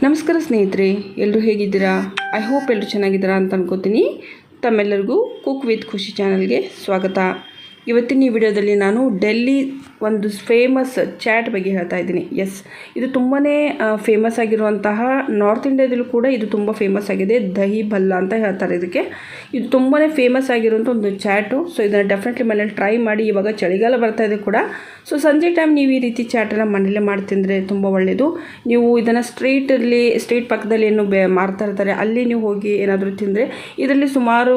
ನಮಸ್ಕಾರ ಸ್ನೇಹಿತರೆ, ಎಲ್ಲರೂ ಹೇಗಿದ್ದೀರಾ? ಐ ಹೋಪ್ ಎಲ್ಲರೂ ಚೆನ್ನಾಗಿದ್ದೀರಾ ಅಂತ ಅನ್ಕೋತೀನಿ. ತಮ್ಮೆಲ್ಲರಿಗೂ ಕುಕ್ ವಿತ್ ಖುಷಿ ಚಾನಲ್ಗೆ ಸ್ವಾಗತ. ಇವತ್ತಿನ ಈ ವಿಡಿಯೋದಲ್ಲಿ ನಾನು ಡೆಲ್ಲಿ ಒಂದು ಫೇಮಸ್ ಚಾಟ್ ಬಗ್ಗೆ ಹೇಳ್ತಾ ಇದ್ದೀನಿ. ಎಸ್, ಇದು ತುಂಬಾ ಫೇಮಸ್ ಆಗಿರುವಂತಹ ನಾರ್ತ್ ಇಂಡಿಯಾದಲ್ಲೂ ಕೂಡ ಇದು ತುಂಬ ಫೇಮಸ್ ಆಗಿದೆ. ದಹಿ ಭಲ್ಲ ಅಂತ ಹೇಳ್ತಾರೆ ಇದಕ್ಕೆ. ಇದು ತುಂಬಾ ಫೇಮಸ್ ಆಗಿರುವಂಥ ಒಂದು ಚಾಟು. ಸೊ ಇದನ್ನು ಡೆಫಿನೆಟ್ಲಿ ಮನೇಲಿ ಟ್ರೈ ಮಾಡಿ. ಇವಾಗ ಚಳಿಗಾಲ ಬರ್ತಾ ಇದೆ ಕೂಡ. ಸೊ ಸಂಜೆ ಟೈಮ್ ನೀವು ಈ ರೀತಿ ಚಾಟನ್ನು ಮನೇಲೇ ಮಾಡಿ ತಿಂದರೆ ತುಂಬ ಒಳ್ಳೆಯದು. ನೀವು ಇದನ್ನು ಸ್ಟ್ರೀಟ್ ಪಕ್ಕದಲ್ಲಿ ಏನು ಮಾರ್ತಾ ಇರ್ತಾರೆ, ಅಲ್ಲಿ ನೀವು ಹೋಗಿ ಏನಾದರೂ ತಿಂದರೆ ಇದರಲ್ಲಿ ಸುಮಾರು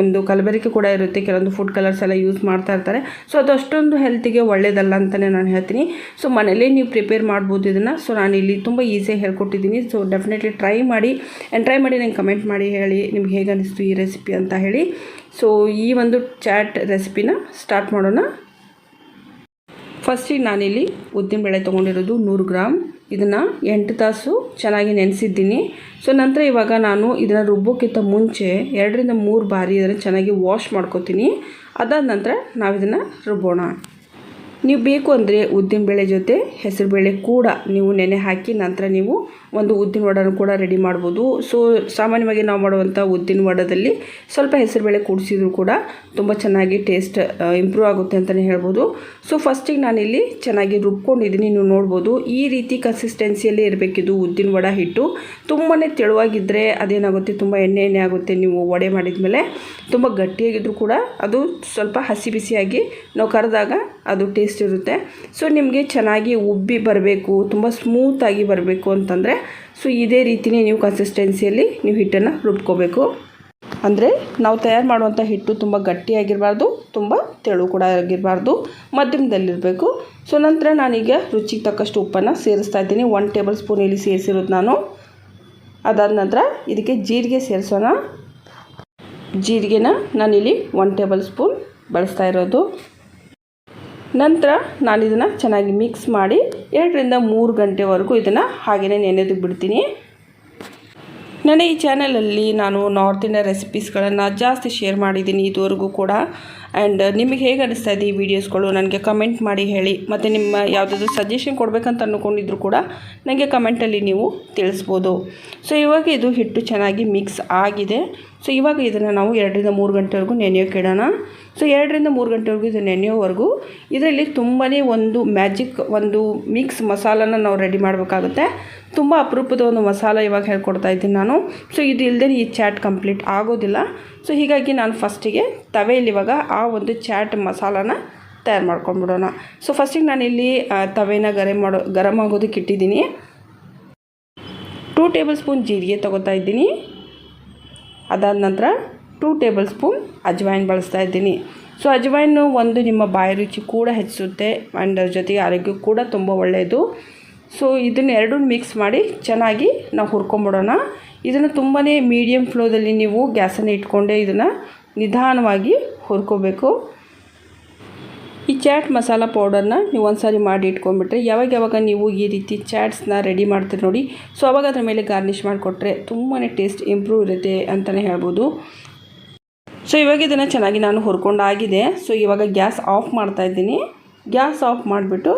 ಒಂದು ಕಲಬೆರಕೆ ಕೂಡ ಇರುತ್ತೆ. ಕೆಲವೊಂದು ಫುಡ್ ಕಲರ್ಸ್ ಎಲ್ಲ ಯೂಸ್ ಮಾಡ್ತಾ ಇರ್ತಾರೆ. ಸೊ ಅದು ಅಷ್ಟೊಂದು ಹೆಲ್ತಿಗೆ ಒಳ್ಳೆಯದಲ್ಲ ಅಂತಲೇ ನಾನು ಹೇಳ್ತೀನಿ. ಸೊ ಮನೇಲೇ ನೀವು ಪ್ರಿಪೇರ್ ಮಾಡ್ಬೋದು ಇದನ್ನು. ಸೊ ನಾನು ಇಲ್ಲಿ ತುಂಬ ಈಸಿಯಾಗಿ ಹೇಳ್ಕೊಟ್ಟಿದ್ದೀನಿ. ಸೊ ಡೆಫಿನೆಟ್ಲಿ ಟ್ರೈ ಮಾಡಿ ನಂಗೆ ಕಮೆಂಟ್ ಮಾಡಿ ಹೇಳಿ ನಿಮ್ಗೆ ಹೇಗೆ ಅನಿಸ್ತು ಈ ರೆಸಿಪಿ ಅಂತ ಹೇಳಿ. ಸೊ ಈ ಒಂದು ಚಾಟ್ ರೆಸಿಪಿನ ಸ್ಟಾರ್ಟ್ ಮಾಡೋಣ. ಫಸ್ಟಿಗೆ ನಾನಿಲ್ಲಿ ಉದ್ದಿನಬೇಳೆ ತೊಗೊಂಡಿರೋದು 100 ಗ್ರಾಮ್. ಇದನ್ನು 8 ತಾಸು ಚೆನ್ನಾಗಿ ನೆನೆಸಿದ್ದೀನಿ. ಸೊ ನಂತರ ಇವಾಗ ನಾನು ಇದನ್ನು ರುಬ್ಬೋಕ್ಕಿಂತ ಮುಂಚೆ 2 ರಿಂದ 3 ಬಾರಿ ಇದನ್ನು ಚೆನ್ನಾಗಿ ವಾಶ್ ಮಾಡ್ಕೋತೀನಿ. ಅದಾದ ನಂತರ ನಾವು ಇದನ್ನು ರುಬ್ಬೋಣ. ನೀವು ಬೇಕು ಅಂದರೆ ಉದ್ದಿನಬೇಳೆ ಜೊತೆ ಹೆಸರುಬೇಳೆ ಕೂಡ ನೀವು ನೆನೆ ಹಾಕಿ ನಂತರ ನೀವು ಒಂದು ಉದ್ದಿನ ವಡನ್ನು ಕೂಡ ರೆಡಿ ಮಾಡ್ಬೋದು. ಸೊ ಸಾಮಾನ್ಯವಾಗಿ ನಾವು ಮಾಡುವಂಥ ಉದ್ದಿನ ವಡದಲ್ಲಿ ಸ್ವಲ್ಪ ಹೆಸರುಬೇಳೆ ಕೂಡಿಸಿದ್ರು ಕೂಡ ತುಂಬ ಚೆನ್ನಾಗಿ ಟೇಸ್ಟ್ ಇಂಪ್ರೂವ್ ಆಗುತ್ತೆ ಅಂತಲೇ ಹೇಳ್ಬೋದು. ಸೊ ಫಸ್ಟಿಗೆ ನಾನಿಲ್ಲಿ ಚೆನ್ನಾಗಿ ರುಬ್ಕೊಂಡಿದ್ದೀನಿ. ನೀವು ನೋಡ್ಬೋದು ಈ ರೀತಿ ಕನ್ಸಿಸ್ಟೆನ್ಸಿಯಲ್ಲಿ ಇರಬೇಕಿದು ಉದ್ದಿನ ವಡ ಹಿಟ್ಟು. ತುಂಬಾ ತೆಳುವಾಗಿದ್ದರೆ ಅದೇನಾಗುತ್ತೆ, ತುಂಬ ಎಣ್ಣೆ ಆಗುತ್ತೆ. ನೀವು ವಡೆ ಮಾಡಿದ ಮೇಲೆ ತುಂಬ ಗಟ್ಟಿಯಾಗಿದ್ದರೂ ಕೂಡ ಅದು ಸ್ವಲ್ಪ ಹಸಿ ಬಿಸಿಯಾಗಿ ನಾವು ಕರೆದಾಗ ಅದು ಟೇಸ್ಟ್ ಇರುತ್ತೆ. ಸೊ ನಿಮಗೆ ಚೆನ್ನಾಗಿ ಉಬ್ಬಿ ಬರಬೇಕು, ತುಂಬ ಸ್ಮೂತಾಗಿ ಬರಬೇಕು ಅಂತಂದರೆ ಸೊ ಇದೇ ರೀತಿಯೇ ನೀವು ಕನ್ಸಿಸ್ಟೆನ್ಸಿಯಲ್ಲಿ ನೀವು ಹಿಟ್ಟನ್ನು ರುಬ್ಕೋಬೇಕು. ಅಂದರೆ ನಾವು ತಯಾರು ಮಾಡುವಂಥ ಹಿಟ್ಟು ತುಂಬ ಗಟ್ಟಿಯಾಗಿರಬಾರ್ದು, ತುಂಬ ತೆಳು ಕೂಡ ಆಗಿರಬಾರ್ದು, ಮಧ್ಯಮದಲ್ಲಿರಬೇಕು. ಸೊ ನಂತರ ನಾನೀಗ ರುಚಿಗೆ ತಕ್ಕಷ್ಟು ಉಪ್ಪನ್ನು ಸೇರಿಸ್ತಾ ಇದ್ದೀನಿ. 1 ಟೇಬಲ್ ಸ್ಪೂನ್ ಇಲ್ಲಿ ಸೇರಿಸಿರೋದು ನಾನು. ಅದಾದ ನಂತರ ಇದಕ್ಕೆ ಜೀರಿಗೆ ಸೇರಿಸೋಣ. ಜೀರಿಗೆನ ನಾನಿಲ್ಲಿ 1 ಟೇಬಲ್ ಸ್ಪೂನ್ ಬಳಸ್ತಾ ಇರೋದು. ನಂತರ ನಾನು ಇದನ್ನು ಚೆನ್ನಾಗಿ ಮಿಕ್ಸ್ ಮಾಡಿ 2 ರಿಂದ 3 ಗಂಟೆವರೆಗೂ ಇದನ್ನು ಹಾಗೆಯೇ ನೆನೆದು ಬಿಡ್ತೀನಿ. ನನ್ನ ಈ ಚಾನಲಲ್ಲಿ ನಾನು ನಾರ್ತ್ ಇಂಡಿಯಾ ರೆಸಿಪೀಸ್ಗಳನ್ನು ಜಾಸ್ತಿ ಶೇರ್ ಮಾಡಿದ್ದೀನಿ ಇದುವರೆಗೂ ಕೂಡ. ಆ್ಯಂಡ್ ನಿಮಗೆ ಹೇಗೆ ಅನಿಸ್ತಾ ಇದೆ ಈ ವಿಡಿಯೋಸ್ಗಳು ನನಗೆ ಕಮೆಂಟ್ ಮಾಡಿ ಹೇಳಿ. ಮತ್ತು ನಿಮ್ಮ ಯಾವುದಾದ್ರೂ ಸಜೆಷನ್ ಕೊಡಬೇಕಂತ ಅಂದ್ಕೊಂಡಿದ್ರು ಕೂಡ ನನಗೆ ಕಮೆಂಟಲ್ಲಿ ನೀವು ತಿಳಿಸ್ಬೋದು. ಸೊ ಇವಾಗ ಇದು ಹಿಟ್ಟು ಚೆನ್ನಾಗಿ ಮಿಕ್ಸ್ ಆಗಿದೆ. ಸೊ ಇವಾಗ ಇದನ್ನು ನಾವು 2 ರಿಂದ 3 ಗಂಟೆವರೆಗೂ ನೆನೆಯೋಕೆ ಇಡೋಣ. ಸೊ 2 ರಿಂದ 3 ಗಂಟೆವರೆಗೂ ಇದು ನೆನೆಯೋವರೆಗೂ ಇದರಲ್ಲಿ ತುಂಬಾ ಒಂದು ಮ್ಯಾಜಿಕ್ ಒಂದು ಮಿಕ್ಸ್ ಮಸಾಲನ ನಾವು ರೆಡಿ ಮಾಡಬೇಕಾಗುತ್ತೆ. ತುಂಬ ಅಪರೂಪದ ಒಂದು ಮಸಾಲ ಇವಾಗ ಹೇಳ್ಕೊಡ್ತಾ ಇದ್ದೀನಿ ನಾನು. ಸೊ ಇದು ಇಲ್ಲದೆ ಈ ಚಾಟ್ ಕಂಪ್ಲೀಟ್ ಆಗೋದಿಲ್ಲ. ಸೊ ಹೀಗಾಗಿ ನಾನು ಫಸ್ಟಿಗೆ ತವೆಯಲ್ಲಿ ಇವಾಗ ಆ ಒಂದು ಚಾಟ್ ಮಸಾಲಾನ ತಯಾರು ಮಾಡ್ಕೊಂಡ್ಬಿಡೋಣ. ಸೊ ಫಸ್ಟಿಗೆ ನಾನಿಲ್ಲಿ ತವೆನ ಗರಮ್ ಆಗೋದಕ್ಕೆ ಇಟ್ಟಿದ್ದೀನಿ. 2 ಟೇಬಲ್ ಸ್ಪೂನ್ ಜೀರಿಗೆ ತೊಗೋತಾ ಇದ್ದೀನಿ. ಅದಾದ ನಂತರ 2 ಟೇಬಲ್ ಸ್ಪೂನ್ ಅಜ್ವೈನ್ ಬಳಸ್ತಾ ಇದ್ದೀನಿ. ಸೊ ಅಜ್ವೈನು ಒಂದು ನಿಮ್ಮ ಬಾಯಿ ರುಚಿ ಕೂಡ ಹೆಚ್ಚಿಸುತ್ತೆ ಆ್ಯಂಡ್ ಜೊತೆಗೆ ಆರೋಗ್ಯಕ್ಕೆ ಕೂಡ ತುಂಬ ಒಳ್ಳೆಯದು. ಸೊ ಇದನ್ನು ಎರಡೂ ಮಿಕ್ಸ್ ಮಾಡಿ ಚೆನ್ನಾಗಿ ನಾವು ಹುರ್ಕೊಂಬಿಡೋಣ. ಇದನ್ನು ತುಂಬಾ ಮೀಡಿಯಮ್ ಫ್ಲೋದಲ್ಲಿ ನೀವು ಗ್ಯಾಸನ್ನು ಇಟ್ಕೊಂಡೇ ಇದನ್ನು ನಿಧಾನವಾಗಿ ಹುರ್ಕೋಬೇಕು. ಈ ಚಾಟ್ ಮಸಾಲ ಪೌಡರ್ನ ನೀವು ಒಂದು ಸಾರಿ ಮಾಡಿ ಇಟ್ಕೊಂಡ್ಬಿಟ್ರೆ ಯಾವಾಗ ನೀವು ಈ ರೀತಿ ಚಾಟ್ಸ್ನ ರೆಡಿ ಮಾಡ್ತೀರಿ ನೋಡಿ, ಸೊ ಅವಾಗ ಅದರ ಮೇಲೆ ಗಾರ್ನಿಷ್ ಮಾಡಿಕೊಟ್ರೆ ತುಂಬಾ ಟೇಸ್ಟ್ ಇಂಪ್ರೂವ್ ಇರುತ್ತೆ ಅಂತಲೇ ಹೇಳ್ಬೋದು. ಸೊ ಇವಾಗ ಇದನ್ನು ಚೆನ್ನಾಗಿ ನಾನು ಹುರ್ಕೊಂಡಾಗಿದೆ. ಸೊ ಇವಾಗ ಗ್ಯಾಸ್ ಆಫ್ ಮಾಡ್ತಾಯಿದ್ದೀನಿ. ಗ್ಯಾಸ್ ಆಫ್ ಮಾಡಿಬಿಟ್ಟು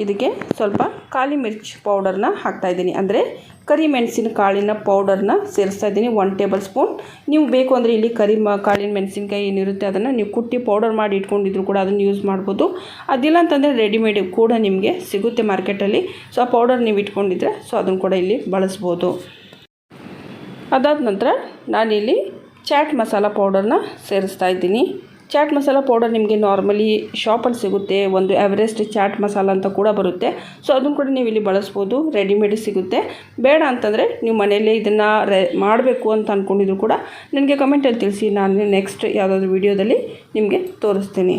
ಇದಕ್ಕೆ ಸ್ವಲ್ಪ ಕಾಳಿ ಮಿರ್ಚ್ ಪೌಡರ್ನ ಹಾಕ್ತಾಯಿದ್ದೀನಿ. ಅಂದರೆ ಕರಿಮೆಣಸಿನ ಕಾಳಿನ ಪೌಡರ್ನ ಸೇರಿಸ್ತಾ ಇದ್ದೀನಿ 1 ಟೇಬಲ್ ಸ್ಪೂನ್. ನೀವು ಬೇಕು ಅಂದರೆ ಇಲ್ಲಿ ಕಾಳಿನ ಮೆಣಸಿನ್ಕಾಯಿ ಏನಿರುತ್ತೆ ಅದನ್ನು ನೀವು ಕುಟ್ಟಿ ಪೌಡರ್ ಮಾಡಿ ಇಟ್ಕೊಂಡಿದ್ರು ಕೂಡ ಅದನ್ನು ಯೂಸ್ ಮಾಡ್ಬೋದು. ಅದಿಲ್ಲ ಅಂತಂದರೆ ರೆಡಿಮೇಡ್ ಕೂಡ ನಿಮಗೆ ಸಿಗುತ್ತೆ ಮಾರ್ಕೆಟಲ್ಲಿ. ಸೊ ಆ ಪೌಡರ್ ನೀವು ಇಟ್ಕೊಂಡಿದ್ರೆ ಸೊ ಅದನ್ನು ಕೂಡ ಇಲ್ಲಿ ಬಳಸ್ಬೋದು. ಅದಾದ ನಂತರ ನಾನಿಲ್ಲಿ ಚಾಟ್ ಮಸಾಲ ಪೌಡರ್ನ ಸೇರಿಸ್ತಾ ಇದ್ದೀನಿ. ಚಾಟ್ ಮಸಾಲ ಪೌಡರ್ ನಿಮಗೆ ನಾರ್ಮಲಿ ಶಾಪಲ್ಲಿ ಸಿಗುತ್ತೆ. ಒಂದು ಎವರೆಸ್ಟ್ ಚಾಟ್ ಮಸಾಲ ಅಂತ ಕೂಡ ಬರುತ್ತೆ. ಸೊ ಅದನ್ನು ಕೂಡ ನೀವು ಇಲ್ಲಿ ಬಳಸ್ಬೋದು, ರೆಡಿಮೇಡ್ ಸಿಗುತ್ತೆ. ಬೇಡ ಅಂತಂದರೆ ನೀವು ಮನೆಯಲ್ಲೇ ಇದನ್ನು ಮಾಡಬೇಕು ಅಂತ ಅಂದ್ಕೊಂಡಿದ್ರು ಕೂಡ ನನಗೆ ಕಮೆಂಟಲ್ಲಿ ತಿಳಿಸಿ. ನಾನು ನೆಕ್ಸ್ಟ್ ಯಾವುದಾದ್ರೂ ವಿಡಿಯೋದಲ್ಲಿ ನಿಮಗೆ ತೋರಿಸ್ತೀನಿ.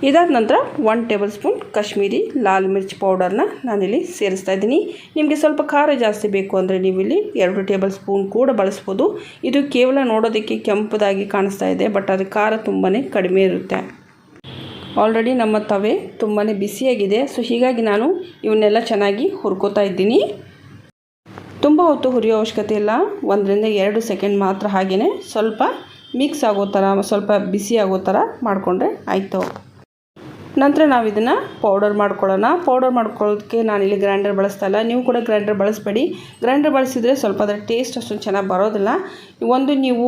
ಇದಾದ ನಂತರ 1 ಟೇಬಲ್ ಸ್ಪೂನ್ ಕಾಶ್ಮೀರಿ ಲಾಲ್ ಮಿರ್ಚ್ ಪೌಡರ್ನ ನಾನಿಲ್ಲಿ ಸೇರಿಸ್ತಾ ಇದ್ದೀನಿ. ನಿಮಗೆ ಸ್ವಲ್ಪ ಖಾರ ಜಾಸ್ತಿ ಬೇಕು ಅಂದರೆ ನೀವು ಇಲ್ಲಿ 2 ಟೇಬಲ್ ಸ್ಪೂನ್ ಕೂಡ ಬಳಸ್ಬೋದು. ಇದು ಕೇವಲ ನೋಡೋದಕ್ಕೆ ಕೆಂಪದಾಗಿ ಕಾಣಿಸ್ತಾ ಇದೆ, ಬಟ್ ಅದು ಖಾರ ತುಂಬಾ ಕಡಿಮೆ ಇರುತ್ತೆ. ಆಲ್ರೆಡಿ ನಮ್ಮ ತವೆ ತುಂಬಾ ಬಿಸಿಯಾಗಿದೆ. ಸೊ ಹೀಗಾಗಿ ನಾನು ಇವನ್ನೆಲ್ಲ ಚೆನ್ನಾಗಿ ಹುರ್ಕೋತಾ ಇದ್ದೀನಿ. ತುಂಬ ಹೊತ್ತು ಹುರಿಯೋ ಅವಶ್ಯಕತೆ ಇಲ್ಲ. 1 ರಿಂದ 2 ಸೆಕೆಂಡ್ ಮಾತ್ರ ಹಾಗೆಯೇ ಸ್ವಲ್ಪ ಮಿಕ್ಸ್ ಆಗೋ ಥರ, ಸ್ವಲ್ಪ ಬಿಸಿ ಆಗೋ ಥರ ಮಾಡಿಕೊಂಡ್ರೆ ಆಯಿತು. ನಂತರ ನಾವು ಇದನ್ನು ಪೌಡರ್ ಮಾಡ್ಕೊಳ್ಳೋಣ. ಪೌಡರ್ ಮಾಡ್ಕೊಳ್ಳೋದಕ್ಕೆ ನಾನಿಲ್ಲಿ ಗ್ರೈಂಡರ್ ಬಳಸ್ತಾ ಇಲ್ಲ. ನೀವು ಕೂಡ ಗ್ರೈಂಡರ್ ಬಳಸಬೇಡಿ. ಗ್ರೈಂಡರ್ ಬಳಸಿದರೆ ಸ್ವಲ್ಪ ಅದರ ಟೇಸ್ಟ್ ಅಷ್ಟೊಂದು ಚೆನ್ನಾಗಿ ಬರೋದಿಲ್ಲ. ಒಂದು ನೀವು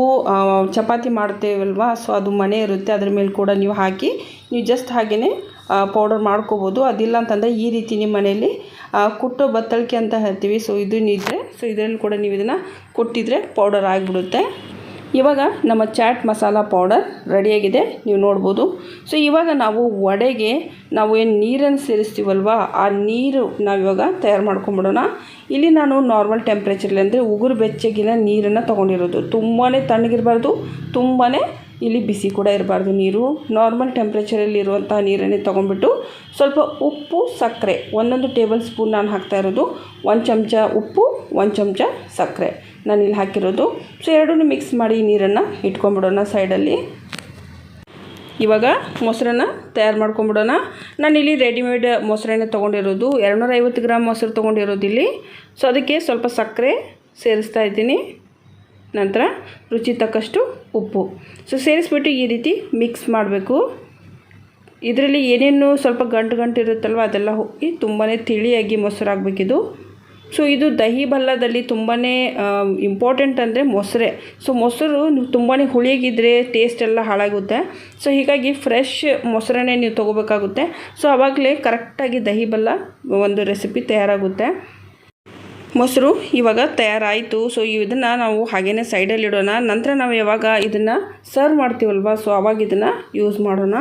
ಚಪಾತಿ ಮಾಡ್ತೇವಲ್ವಾ, ಸೊ ಅದು ಮನೆ ಇರುತ್ತೆ, ಅದ್ರ ಮೇಲೆ ಕೂಡ ನೀವು ಹಾಕಿ ನೀವು ಜಸ್ಟ್ ಹಾಗೆಯೇ ಪೌಡರ್ ಮಾಡ್ಕೋಬೋದು. ಅದಿಲ್ಲ ಅಂತಂದರೆ ಈ ರೀತಿ ನಿಮ್ಮ ಮನೆಯಲ್ಲಿ ಕುಟ್ಟೋ ಬತ್ತಳಿಕೆ ಅಂತ ಹೇಳ್ತೀವಿ, ಸೊ ಇದನ್ನಿದ್ರೆ ಸೊ ಇದರಲ್ಲಿ ಕೂಡ ನೀವು ಇದನ್ನು ಕುಟ್ಟಿದರೆ ಪೌಡರ್ ಆಗಿಬಿಡುತ್ತೆ. ಇವಾಗ ನಮ್ಮ ಚಾಟ್ ಮಸಾಲ ಪೌಡರ್ ರೆಡಿಯಾಗಿದೆ, ನೀವು ನೋಡ್ಬೋದು. ಸೊ ಇವಾಗ ನಾವು ವಡೆಗೆ ನಾವು ಏನು ನೀರನ್ನು ಸೇರಿಸ್ತೀವಲ್ವ, ಆ ನೀರು ನಾವಿವಾಗ ತಯಾರು ಮಾಡ್ಕೊಂಬಿಡೋಣ. ಇಲ್ಲಿ ನಾನು ನಾರ್ಮಲ್ ಟೆಂಪ್ರೇಚರಲ್ಲಿ ಅಂದರೆ ಉಗುರು ಬೆಚ್ಚಗಿನ ನೀರನ್ನು ತೊಗೊಂಡಿರೋದು. ತುಂಬಾ ತಣ್ಣಗಿರಬಾರ್ದು, ತುಂಬಾ ಇಲ್ಲಿ ಬಿಸಿ ಕೂಡ ಇರಬಾರ್ದು. ನೀರು ನಾರ್ಮಲ್ ಟೆಂಪ್ರೇಚರಲ್ಲಿ ಇರುವಂಥ ನೀರನ್ನೇ ತೊಗೊಂಡ್ಬಿಟ್ಟು ಸ್ವಲ್ಪ ಉಪ್ಪು, ಸಕ್ಕರೆ, ಒಂದೊಂದು ಟೇಬಲ್ ಸ್ಪೂನ್ ನಾನು ಹಾಕ್ತಾಯಿರೋದು. 1 ಚಮಚ ಉಪ್ಪು, 1 ಚಮಚ ಸಕ್ಕರೆ ನಾನಿಲ್ಲಿ ಹಾಕಿರೋದು. ಸೊ ಎರಡೂ ಮಿಕ್ಸ್ ಮಾಡಿ ನೀರನ್ನು ಇಟ್ಕೊಂಡ್ಬಿಡೋಣ ಸೈಡಲ್ಲಿ. ಇವಾಗ ಮೊಸರನ್ನ ತಯಾರು ಮಾಡ್ಕೊಂಬಿಡೋಣ. ನಾನಿಲ್ಲಿ ರೆಡಿಮೇಡ್ ಮೊಸರನ್ನ ತೊಗೊಂಡಿರೋದು 250 ಗ್ರಾಮ್ ಮೊಸರು ತೊಗೊಂಡಿರೋದು ಇಲ್ಲಿ. ಸೊ ಅದಕ್ಕೆ ಸ್ವಲ್ಪ ಸಕ್ಕರೆ ಸೇರಿಸ್ತಾ ಇದ್ದೀನಿ. ನಂತರ ರುಚಿ ತಕ್ಕಷ್ಟು ಉಪ್ಪು. ಸೊ ಸೇರಿಸ್ಬಿಟ್ಟು ಈ ರೀತಿ ಮಿಕ್ಸ್ ಮಾಡಬೇಕು. ಇದರಲ್ಲಿ ಏನೇನು ಸ್ವಲ್ಪ ಗಂಟು ಇರುತ್ತಲ್ವ ಅದೆಲ್ಲ ಹೋಗಿ ತುಂಬಾ ತಿಳಿಯಾಗಿ ಮೊಸರಾಗಬೇಕಿದು. ಸೊ ಇದು ದಹಿ ಭಲ್ಲದಲ್ಲಿ ತುಂಬಾ ಇಂಪಾರ್ಟೆಂಟ್ ಅಂದರೆ ಮೊಸರೇ. ಸೊ ಮೊಸರು ನೀವು ತುಂಬಾ ಹುಳಿಯಾಗಿದ್ದರೆ ಟೇಸ್ಟ್ ಎಲ್ಲ ಹಾಳಾಗುತ್ತೆ. ಸೊ ಹೀಗಾಗಿ ಫ್ರೆಶ್ ಮೊಸರನ್ನೇ ನೀವು ತೊಗೋಬೇಕಾಗುತ್ತೆ. ಸೊ ಆವಾಗಲೇ ಕರೆಕ್ಟಾಗಿ ದಹಿ ಭಲ್ಲ ಒಂದು ರೆಸಿಪಿ ತಯಾರಾಗುತ್ತೆ. ಮೊಸರು ಇವಾಗ ತಯಾರಾಯಿತು. ಸೊ ಇದನ್ನು ನಾವು ಹಾಗೇ ಸೈಡಲ್ಲಿ ಇಡೋಣ. ನಂತರ ನಾವು ಯಾವಾಗ ಇದನ್ನು ಸರ್ವ್ ಮಾಡ್ತೀವಲ್ವ, ಸೊ ಆವಾಗ ಇದನ್ನು ಯೂಸ್ ಮಾಡೋಣ.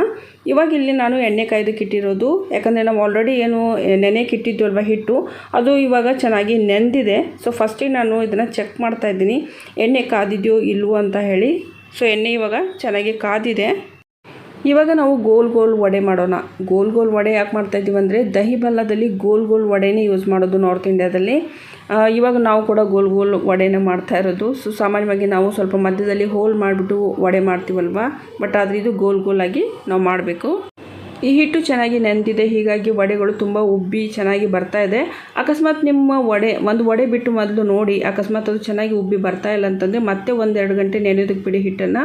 ಇವಾಗ ಇಲ್ಲಿ ನಾನು ಎಣ್ಣೆ ಕಾಯ್ದಕ್ಕೆ ಇಟ್ಟಿರೋದು, ಯಾಕಂದರೆ ನಾವು ಆಲ್ರೆಡಿ ಏನು ನೆನೆಗೆ ಇಟ್ಟಿದ್ವಲ್ವ ಹಿಟ್ಟು, ಅದು ಇವಾಗ ಚೆನ್ನಾಗಿ ನೆಂದಿದೆ. ಸೊ ಫಸ್ಟಿಗೆ ನಾನು ಇದನ್ನು ಚೆಕ್ ಮಾಡ್ತಾಯಿದ್ದೀನಿ ಎಣ್ಣೆ ಕಾದಿದೆಯೋ ಇಲ್ವೋ ಅಂತ ಹೇಳಿ. ಸೊ ಎಣ್ಣೆ ಇವಾಗ ಚೆನ್ನಾಗಿ ಕಾದಿದೆ. ಇವಾಗ ನಾವು ಗೋಲ್ ವಡೆ ಮಾಡೋಣ. ಗೋಲ್ ವಡೆ ಯಾಕೆ ಮಾಡ್ತಾಯಿದ್ದೀವಿ ಅಂದರೆ ದಹಿ ಭಲ್ಲದಲ್ಲಿ ಗೋಲ್ ವಡೆನೇ ಯೂಸ್ ಮಾಡೋದು ನಾರ್ತ್ ಇಂಡಿಯಾದಲ್ಲಿ. ಇವಾಗ ನಾವು ಕೂಡ ಗೋಲ್ ವಡೆನೇ ಮಾಡ್ತಾ ಇರೋದು. ಸೊ ಸಾಮಾನ್ಯವಾಗಿ ನಾವು ಸ್ವಲ್ಪ ಮಧ್ಯದಲ್ಲಿ ಹೋಲ್ ಮಾಡಿಬಿಟ್ಟು ವಡೆ ಮಾಡ್ತೀವಲ್ವ, ಬಟ್ ಆದರೆ ಇದು ಗೋಲ್ ಆಗಿ ನಾವು ಮಾಡಬೇಕು. ಈ ಹಿಟ್ಟು ಚೆನ್ನಾಗಿ ನೆಂದಿದೆ, ಹೀಗಾಗಿ ವಡೆಗಳು ತುಂಬ ಉಬ್ಬಿ ಚೆನ್ನಾಗಿ ಬರ್ತಾ ಇದೆ. ಅಕಸ್ಮಾತ್ ನಿಮ್ಮ ಒಂದು ವಡೆ ಬಿಟ್ಟು ಮೊದಲು ನೋಡಿ, ಅಕಸ್ಮಾತ್ ಅದು ಚೆನ್ನಾಗಿ ಉಬ್ಬಿ ಬರ್ತಾ ಇಲ್ಲ ಅಂತಂದರೆ ಮತ್ತೆ 1-2 ಗಂಟೆ ನೆನೆಯೋದಕ್ಕೆ ಬಿಡಿ ಹಿಟ್ಟನ್ನು.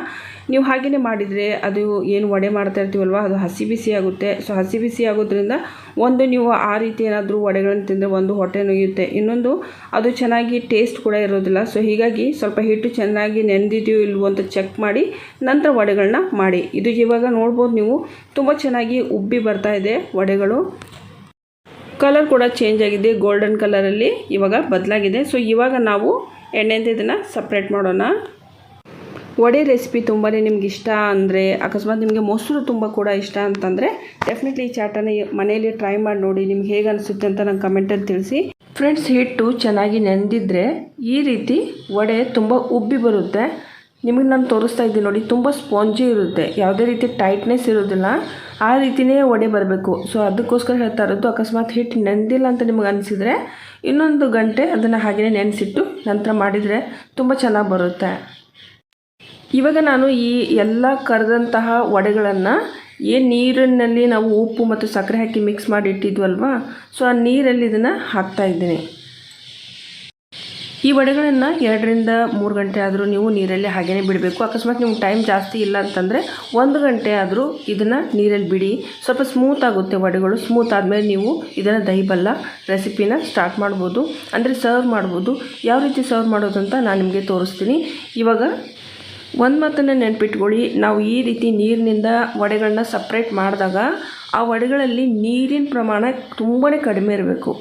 ನೀವು ಹಾಗೆಯೇ ಮಾಡಿದರೆ ಅದು ಏನು ವಡೆ ಮಾಡ್ತಾ ಇರ್ತೀವಲ್ವ ಅದು ಹಸಿ ಬಿಸಿ ಆಗುತ್ತೆ. ಸೊ ಹಸಿ ಬಿಸಿ ಆಗೋದ್ರಿಂದ ಒಂದು ನೀವು ಆ ರೀತಿ ಏನಾದರೂ ವಡೆಗಳನ್ನು ತಿಂದರೆ ಒಂದು ಹೊಟ್ಟೆ ನೋಯುತ್ತೆ, ಇನ್ನೊಂದು ಅದು ಚೆನ್ನಾಗಿ ಟೇಸ್ಟ್ ಕೂಡ ಇರೋದಿಲ್ಲ. ಸೊ ಹೀಗಾಗಿ ಸ್ವಲ್ಪ ಹಿಟ್ಟು ಚೆನ್ನಾಗಿ ನೆಂದಿದೆಯೋ ಇಲ್ವೋ ಅಂತ ಚೆಕ್ ಮಾಡಿ ನಂತರ ವಡೆಗಳನ್ನ ಮಾಡಿ. ಇದು ಇವಾಗ ನೋಡ್ಬೋದು ನೀವು ತುಂಬ ಚೆನ್ನಾಗಿ ಉಬ್ಬಿ ಬರ್ತಾ ಇದೆ ವಡೆಗಳು. ಕಲರ್ ಕೂಡ ಚೇಂಜ್ ಆಗಿದೆ, ಗೋಲ್ಡನ್ ಕಲರಲ್ಲಿ ಇವಾಗ ಬದಲಾಗಿದೆ. ಸೊ ಇವಾಗ ನಾವು ಎಣ್ಣೆಯಿಂದ ಇದನ್ನು ಸಪ್ರೇಟ್ ಮಾಡೋಣ. ವಡೆ ರೆಸಿಪಿ ತುಂಬಾ ನಿಮ್ಗೆ ಇಷ್ಟ ಅಂದರೆ, ಅಕಸ್ಮಾತ್ ನಿಮಗೆ ಮೊಸರು ತುಂಬ ಕೂಡ ಇಷ್ಟ ಅಂತಂದರೆ ಡೆಫಿನೆಟ್ಲಿ ಈ ಚಾಟನ್ನು ಮನೆಯಲ್ಲಿ ಟ್ರೈ ಮಾಡಿ ನೋಡಿ. ನಿಮ್ಗೆ ಹೇಗೆ ಅನಿಸುತ್ತೆ ಅಂತ ನಂಗೆ ಕಮೆಂಟಲ್ಲಿ ತಿಳಿಸಿ. ಫ್ರೆಂಡ್ಸ್, ಹಿಟ್ಟು ಚೆನ್ನಾಗಿ ನೆಂದಿದ್ರೆ ಈ ರೀತಿ ವಡೆ ತುಂಬ ಉಬ್ಬಿ ಬರುತ್ತೆ. ನಿಮಗೆ ನಾನು ತೋರಿಸ್ತಾ ಇದ್ದೀನಿ ನೋಡಿ, ತುಂಬ ಸ್ಪಾಂಜಿ ಇರುತ್ತೆ, ಯಾವುದೇ ರೀತಿ ಟೈಟ್ನೆಸ್ ಇರೋದಿಲ್ಲ. ಆ ರೀತಿಯೇ ವಡೆ ಬರಬೇಕು. ಸೊ ಅದಕ್ಕೋಸ್ಕರ ಹೇಳ್ತಾ ಇರೋದು, ಅಕಸ್ಮಾತ್ ಹಿಟ್ಟು ನೆಂದಿಲ್ಲ ಅಂತ ನಿಮಗೆ ಅನಿಸಿದರೆ 1 ಗಂಟೆ ಅದನ್ನು ಹಾಗೆಯೇ ನೆನೆಸಿಟ್ಟು ನಂತರ ಮಾಡಿದರೆ ತುಂಬ ಚೆನ್ನಾಗಿ ಬರುತ್ತೆ. ಇವಾಗ ನಾನು ಈ ಎಲ್ಲ ಕರೆದಂತಹ ವಡೆಗಳನ್ನು ಏನು ನೀರಿನಲ್ಲಿ ನಾವು ಉಪ್ಪು ಮತ್ತು ಸಕ್ಕರೆ ಹಾಕಿ ಮಿಕ್ಸ್ ಮಾಡಿ ಇಟ್ಟಿದ್ವಲ್ವ, ಸೊ ಆ ನೀರಲ್ಲಿ ಇದನ್ನು ಹಾಕ್ತಾಯಿದ್ದೀನಿ. ಈ ವಡೆಗಳನ್ನು 2-3 ಗಂಟೆ ಆದರೂ ನೀವು ನೀರಲ್ಲಿ ಹಾಗೆಯೇ ಬಿಡಬೇಕು. ಅಕಸ್ಮಾತ್ ನಿಮ್ಗೆ ಟೈಮ್ ಜಾಸ್ತಿ ಇಲ್ಲ ಅಂತಂದರೆ 1 ಗಂಟೆ ಆದರೂ ಇದನ್ನು ನೀರಲ್ಲಿ ಬಿಡಿ, ಸ್ವಲ್ಪ ಸ್ಮೂತ್ ಆಗುತ್ತೆ ವಡೆಗಳು. ಸ್ಮೂತ್ ಆದಮೇಲೆ ನೀವು ಇದನ್ನು ದಹಿ ಭಲ್ಲ ರೆಸಿಪಿನ ಸ್ಟಾರ್ಟ್ ಮಾಡ್ಬೋದು, ಅಂದರೆ ಸರ್ವ್ ಮಾಡ್ಬೋದು. ಯಾವ ರೀತಿ ಸರ್ವ್ ಮಾಡೋದು ಅಂತ ನಾನು ನಿಮಗೆ ತೋರಿಸ್ತೀನಿ. ಇವಾಗ ಒಂದು ಮಾತನ್ನು ನೆನ್ಪಿಟ್ಕೊಳ್ಳಿ, ನಾವು ಈ ರೀತಿ ನೀರಿನಿಂದ ವಡೆಗಳನ್ನ ಸಪ್ರೇಟ್ ಮಾಡಿದಾಗ ಆ ವಡೆಗಳಲ್ಲಿ ನೀರಿನ ಪ್ರಮಾಣ ತುಂಬಾ ಕಡಿಮೆ ಇರಬೇಕು.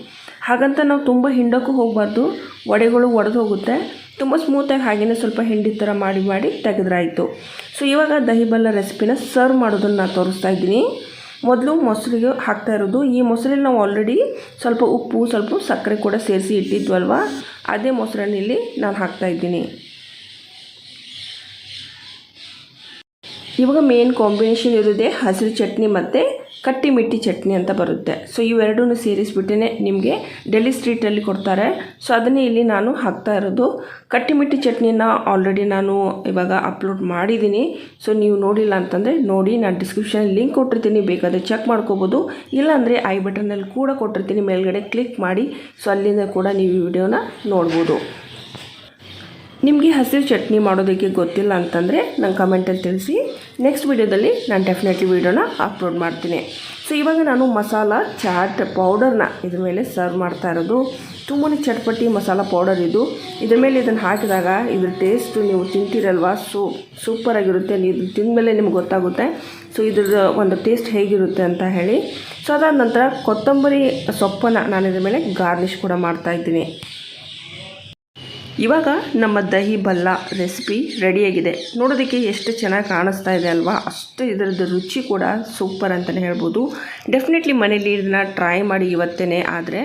ಹಾಗಂತ ನಾವು ತುಂಬ ಹಿಂಡೋಕ್ಕೂ ಹೋಗಬಾರ್ದು, ವಡೆಗಳು ಒಡೆದು ಹೋಗುತ್ತೆ. ತುಂಬ ಸ್ಮೂತಾಗಿ ಹಾಗೆಯೇ ಸ್ವಲ್ಪ ಹಿಂಡಿ ಥರ ಮಾಡಿ ತೆಗೆದ್ರಾಯಿತು. ಸೊ ಇವಾಗ ದಹಿ ಭಲ್ಲ ರೆಸಿಪಿನ ಸರ್ವ್ ಮಾಡೋದನ್ನು ನಾನು ತೋರಿಸ್ತಾ ಇದ್ದೀನಿ. ಮೊದಲು ಮೊಸರಿಗೆ ಹಾಕ್ತಾ ಇರೋದು. ಈ ಮೊಸರಲ್ಲಿ ನಾವು ಆಲ್ರೆಡಿ ಸ್ವಲ್ಪ ಉಪ್ಪು, ಸ್ವಲ್ಪ ಸಕ್ಕರೆ ಕೂಡ ಸೇರಿಸಿ ಇಟ್ಟಿದ್ವಲ್ವ, ಅದೇ ಮೊಸರನ್ನ ಇಲ್ಲಿ ನಾನು ಹಾಕ್ತಾಯಿದ್ದೀನಿ. ಇವಾಗ ಮೇನ್ ಕಾಂಬಿನೇಷನ್ ಇರೋದೇ ಹಸಿರು ಚಟ್ನಿ ಮತ್ತು ಕಟ್ಟಿ ಮಿಟ್ಟಿ ಚಟ್ನಿ ಅಂತ ಬರುತ್ತೆ. ಸೊ ಇವೆರಡೂ ಸೇರಿಸ್ಬಿಟ್ಟೇ ನಿಮಗೆ ಡೆಲ್ಲಿ ಸ್ಟ್ರೀಟಲ್ಲಿ ಕೊಡ್ತಾರೆ. ಸೊ ಅದನ್ನೇ ಇಲ್ಲಿ ನಾನು ಹಾಕ್ತಾ ಇರೋದು. ಕಟ್ಟಿ ಮಿಟ್ಟಿ ಚಟ್ನಿನ ಆಲ್ರೆಡಿ ನಾನು ಇವಾಗ ಅಪ್ಲೋಡ್ ಮಾಡಿದ್ದೀನಿ. ಸೊ ನೀವು ನೋಡಿಲ್ಲ ಅಂತಂದರೆ ನೋಡಿ, ನಾನು ಡಿಸ್ಕ್ರಿಪ್ಷನಲ್ಲಿ ಲಿಂಕ್ ಕೊಟ್ಟಿರ್ತೀನಿ, ಬೇಕಾದರೆ ಚೆಕ್ ಮಾಡ್ಕೋಬೋದು. ಇಲ್ಲಾಂದರೆ ಐ ಬಟನಲ್ಲಿ ಕೂಡ ಕೊಟ್ಟಿರ್ತೀನಿ, ಮೇಲ್ಗಡೆ ಕ್ಲಿಕ್ ಮಾಡಿ. ಸೊ ಅಲ್ಲಿಂದ ಕೂಡ ನೀವು ಈ ವಿಡಿಯೋನ ನೋಡ್ಬೋದು. ನಿಮಗೆ ಹಸಿರು ಚಟ್ನಿ ಮಾಡೋದಕ್ಕೆ ಗೊತ್ತಿಲ್ಲ ಅಂತಂದರೆ ನಂಗೆ ಕಮೆಂಟಲ್ಲಿ ತಿಳಿಸಿ. ನೆಕ್ಸ್ಟ್ ವೀಡಿಯೋದಲ್ಲಿ ನಾನು ಡೆಫಿನೆಟ್ಲಿ ವೀಡಿಯೋನ ಅಪ್ಲೋಡ್ ಮಾಡ್ತೀನಿ. ಸೊ ಇವಾಗ ನಾನು ಮಸಾಲ ಚಾಟ್ ಪೌಡರ್ನ ಇದ್ರ ಮೇಲೆ ಸರ್ವ್ ಮಾಡ್ತಾ ಇರೋದು. ತುಂಬಾ ಚಟ್ಪಟಿ ಮಸಾಲ ಪೌಡರ್ ಇದು. ಇದ್ರ ಮೇಲೆ ಇದನ್ನು ಹಾಕಿದಾಗ ಇದ್ರ ಟೇಸ್ಟು ನೀವು ತಿಂತೀರಲ್ವ, ಸೂಪರಾಗಿರುತ್ತೆ. ನೀವು ತಿಂದಮೇಲೆ ನಿಮ್ಗೆ ಗೊತ್ತಾಗುತ್ತೆ ಸೊ ಇದ್ರ ಒಂದು ಟೇಸ್ಟ್ ಹೇಗಿರುತ್ತೆ ಅಂತ ಹೇಳಿ. ಸೊ ಅದಾದ ನಂತರ ಕೊತ್ತಂಬರಿ ಸೊಪ್ಪನ್ನು ನಾನು ಇದ್ರ ಮೇಲೆ ಗಾರ್ನಿಷ್ ಕೂಡ ಮಾಡ್ತಾಯಿದ್ದೀನಿ. ಇವಾಗ ನಮ್ಮ ದಹಿ ಭಲ್ಲ ರೆಸಿಪಿ ರೆಡಿಯಾಗಿದೆ. ನೋಡೋದಕ್ಕೆ ಎಷ್ಟು ಚೆನ್ನಾಗಿ ಕಾಣಿಸ್ತಾ ಇದೆ ಅಲ್ವಾ, ಅಷ್ಟು ಇದರದ್ದು ರುಚಿ ಕೂಡ ಸೂಪರ್ ಅಂತಲೇ ಹೇಳ್ಬೋದು. ಡೆಫಿನೆಟ್ಲಿ ಮನೇಲಿ ಇದನ್ನು ಟ್ರೈ ಮಾಡಿ ಇವತ್ತೇ. ಆದರೆ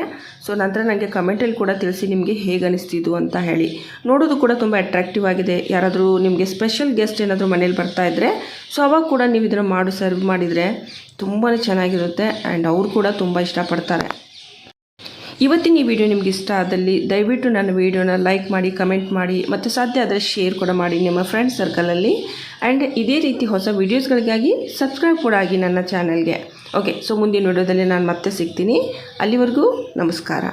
ಸೊ ನಂತರ ನನಗೆ ಕಮೆಂಟಲ್ಲಿ ಕೂಡ ತಿಳಿಸಿ ನಿಮಗೆ ಹೇಗೆ ಅನಿಸ್ತಿದ್ದು ಅಂತ ಹೇಳಿ. ನೋಡೋದು ಕೂಡ ತುಂಬ ಅಟ್ರಾಕ್ಟಿವ್ ಆಗಿದೆ. ಯಾರಾದರೂ ನಿಮಗೆ ಸ್ಪೆಷಲ್ ಗೆಸ್ಟ್ ಏನಾದರೂ ಮನೇಲಿ ಬರ್ತಾಯಿದ್ರೆ ಸೊ ಅವಾಗ ಕೂಡ ನೀವು ಇದನ್ನು ಸರ್ವ್ ಮಾಡಿದರೆ ತುಂಬಾ ಚೆನ್ನಾಗಿರುತ್ತೆ ಆ್ಯಂಡ್ ಅವರು ಕೂಡ ತುಂಬ ಇಷ್ಟಪಡ್ತಾರೆ. ಇವತ್ತಿನ ಈ ವಿಡಿಯೋ ನಿಮ್ಗೆ ಇಷ್ಟ ಆದಲ್ಲಿ ದಯವಿಟ್ಟು ನನ್ನ ವಿಡಿಯೋನ ಲೈಕ್ ಮಾಡಿ, ಕಮೆಂಟ್ ಮಾಡಿ ಮತ್ತು ಸಾಧ್ಯ ಆದರೆ ಶೇರ್ ಕೂಡ ಮಾಡಿ ನಿಮ್ಮ ಫ್ರೆಂಡ್ಸ್ ಸರ್ಕಲಲ್ಲಿ. ಆ್ಯಂಡ್ ಇದೇ ರೀತಿ ಹೊಸ ವೀಡಿಯೋಸ್ಗಳಿಗಾಗಿ ಸಬ್ಸ್ಕ್ರೈಬ್ ಕೂಡ ಆಗಿ ನನ್ನ ಚಾನಲ್ಗೆ. ಓಕೆ, ಸೊ ಮುಂದಿನ ವಿಡಿಯೋದಲ್ಲಿ ನಾನು ಮತ್ತೆ ಸಿಗ್ತೀನಿ. ಅಲ್ಲಿವರೆಗೂ ನಮಸ್ಕಾರ.